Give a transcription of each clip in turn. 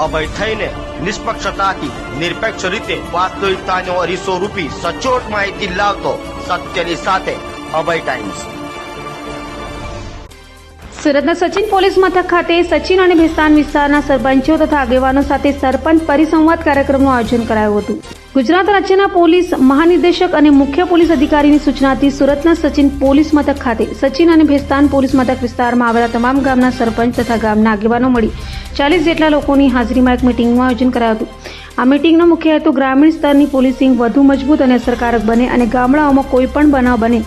અભય થઈને નિષ્પક્ષતાથી નિરપેક્ષ રીતે વાસ્તવિકતાનો અરીસો રૂપી સચોટ માહિતી લાવતો સત્યની સાથે અભય ટાઈમ્સ। સુરતના સચિન પોલીસ મથક ખાતે સચિન અને ભેસ્તાન વિસ્તારના સરપંચો તથા આગેવાનો સાથે સરપંચ પરિસંવાદ કાર્યક્રમનું આયોજન કરાયું હતું। ગુજરાત રાજ્યના પોલીસ મહાનિદેશક અને મુખ્ય પોલીસ અધિકારીની સૂચનાથી સુરતના સચિન પોલીસ મથક ખાતે સચિન અને ભેસ્તાન પોલીસ મથક વિસ્તારમાં આવેલા તમામ ગામના સરપંચ તથા ગામના આગેવાનો મળી 40 જેટલા લોકોની હાજરીમાં એક મિટિંગનું આયોજન કરાયું હતું। આ મિટિંગનો મુખ્ય હેતુ ગ્રામીણ સ્તરની પોલીસિંગ વધુ મજબૂત અને અસરકારક બને અને ગામડાઓમાં કોઈ પણ બનાવ બને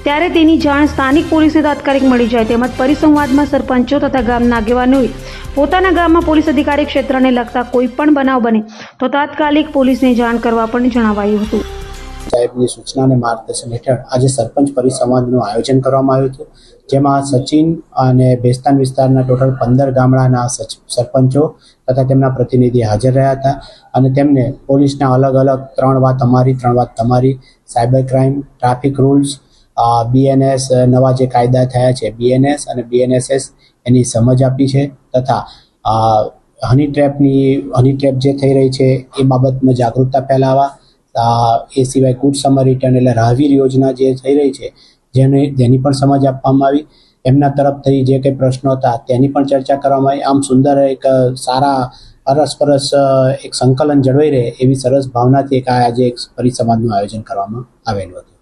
ત્યારે તેની જાણ સ્થાનિક પોલીસને તાત્કાલિક મળી જાય તેમજ પરિસંવાદમાં સરપંચો તથા ગામના આગેવાનોએ પોતાના ગામમાં પોલીસ અધિકારી ક્ષેત્રને લગતા કોઈ પણ બનાવ બને તો તાત્કાલિક પોલીસને જાણ કરવા પણ જણાવાયું હતું। સાહેબની સૂચના અને માર્ગદર્શન હેઠળ આજે સરપંચ પરિસંવાદનું આયોજન કરવામાં આવ્યું હતું, જેમાં સચિન અને ભેસ્તાન વિસ્તારના ટોટલ 15 ગામડાના સરપંચો તથા તેમના પ્રતિનિધિ હાજર રહ્યા હતા અને તેમને પોલીસના અલગ અલગ 3 વાત અમારી 3 વાત તમારી, cyber crime, traffic rules, BNS નવા જે કાયદા થયા છે BNS અને BNSS એની સમજ આપી છે તથા હની ટ્રેપ જે થઈ રહી છે એ બાબતમાં જાગૃતતા ફેલાવવા, એ સિવાય ગુડ સમર રિટર્ન એટલે રાહવીર યોજના જે થઈ રહી છે જેની પણ સમજ આપવામાં આવી। એમના તરફથી જે કંઈ પ્રશ્નો હતા તેની પણ ચર્ચા કરવામાં આવી। આમ સુંદર એક સારા અરસપરસ એક સંકલન જળવાઈ રહે એવી સરસ ભાવનાથી આજે એક પરિસંવાદનું આયોજન કરવામાં આવેલું હતું।